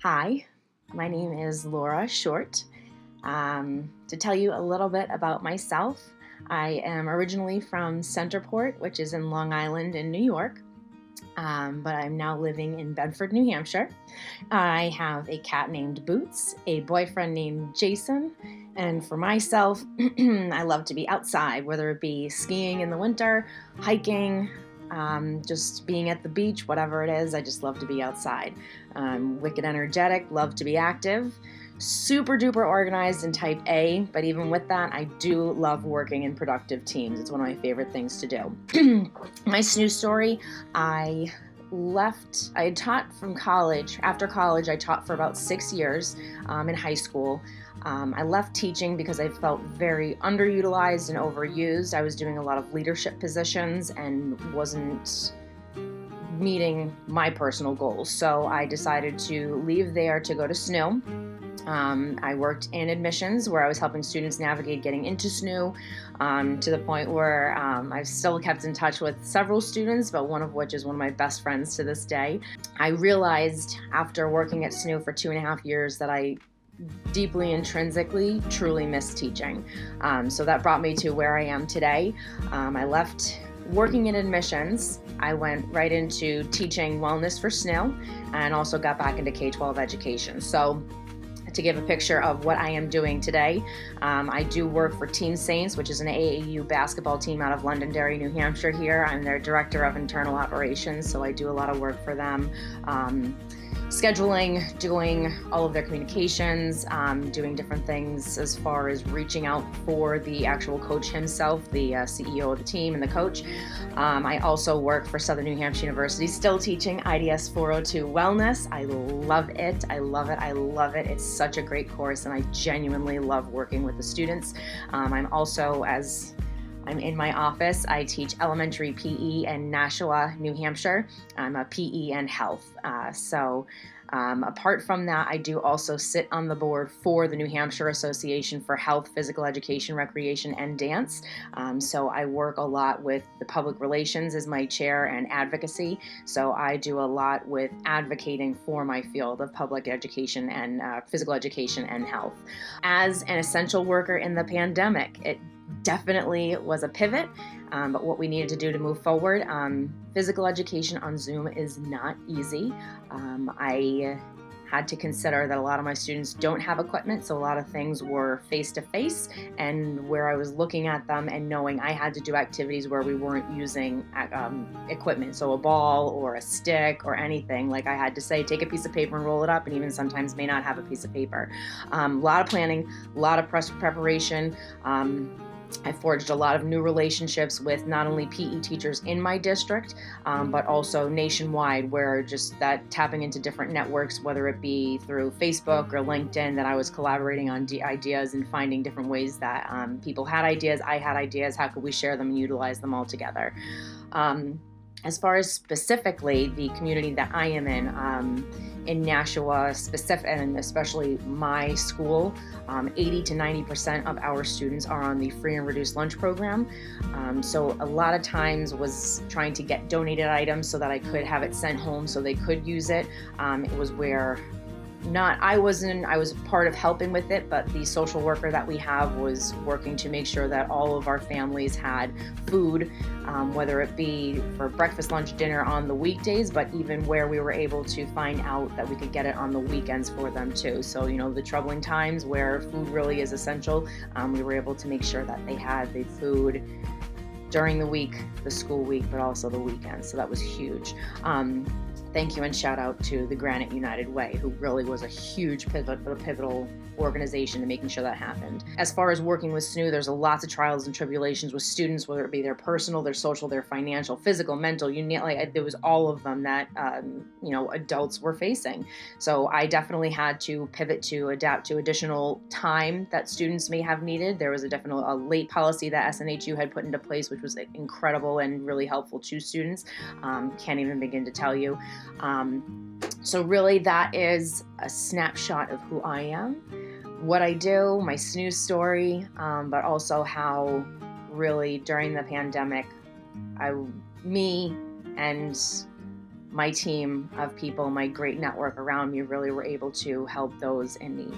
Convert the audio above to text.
Hi, my name is Laura Short. To tell you a little bit about myself, I am originally from Centerport, which is in Long Island in New York, but I'm now living in Bedford, New Hampshire. I have a cat named Boots, a boyfriend named Jason, and for myself, I love to be outside, whether it be skiing in the winter, hiking, just being at the beach, whatever it is. I just love to be outside. Wicked energetic, love to be active, super duper organized and type A, but even with that, I do love working in productive teams. It's one of my favorite things to do. My snooze story, I had taught from college. After college, I taught for about 6 years in high school. I left teaching because I felt very underutilized and overused. I was doing a lot of leadership positions and wasn't meeting my personal goals. So I decided to leave there to go to SNHU. I worked in admissions where I was helping students navigate getting into SNHU to the point where I've still kept in touch with several students, but one of which is one of my best friends to this day. I realized after working at SNHU for 2.5 years that I deeply intrinsically truly miss teaching. So that brought me to where I am today. I left working in admissions. I went right into teaching wellness for SNHU and also got back into K-12 education. So to give a picture of what I am doing today, I do work for Team Saints, which is an AAU basketball team out of Londonderry, New Hampshire here. I'm their director of internal operations, so I do a lot of work for them. Scheduling, doing all of their communications, doing different things as far as reaching out for the actual coach himself, the CEO of the team and the coach. I also work for Southern New Hampshire University, still teaching IDS 402 Wellness. I love it. I love it. I love it. It's such a great course, and I genuinely love working with the students. I'm also, as I'm in my office, I teach elementary PE in Nashua, New Hampshire. I'm a PE and health. Apart from that, I do also sit on the board for the New Hampshire Association for Health, Physical Education, Recreation, and Dance. So I work a lot with the public relations as my chair and advocacy. So I do a lot with advocating for my field of public education and physical education and health. As an essential worker in the pandemic, it definitely was a pivot, but what we needed to do to move forward. Physical education on Zoom is not easy. I had to consider that a lot of my students don't have equipment, so a lot of things were face-to-face, and where I was looking at them and knowing I had to do activities where we weren't using equipment, so a ball or a stick or anything. Like I had to say, take a piece of paper and roll it up, and even sometimes may not have a piece of paper. A lot of planning, a lot of preparation. I forged a lot of new relationships with not only PE teachers in my district, but also nationwide, where just that tapping into different networks, whether it be through Facebook or LinkedIn, that I was collaborating on ideas and finding different ways that people had ideas, I had ideas, how could we share them and utilize them all together. As far as specifically the community that I am in Nashua, and especially my school, 80 to 90% of our students are on the free and reduced lunch program. So a lot of times was trying to get donated items so that I could have it sent home so they could use it. It was where I was part of helping with it, but the social worker that we have was working to make sure that all of our families had food, whether it be for breakfast, lunch, dinner on the weekdays, but even where we were able to find out that we could get it on the weekends for them too. So, the troubling times where food really is essential, we were able to make sure that they had the food during the week, the school week, but also the weekends. So that was huge. Thank you and shout out to the Granite United Way, who really was a huge pivotal organization to making sure that happened. As far as working with SNHU, there's lots of trials and tribulations with students, whether it be their personal, their social, their financial, physical, mental, there was all of them that, adults were facing. So I definitely had to pivot to adapt to additional time that students may have needed. There was a late policy that SNHU had put into place, which was incredible and really helpful to students. Can't even begin to tell you. So really that is a snapshot of who I am, what I do, my snooze story, but also how really during the pandemic, me and my team of people, my great network around me, really were able to help those in need.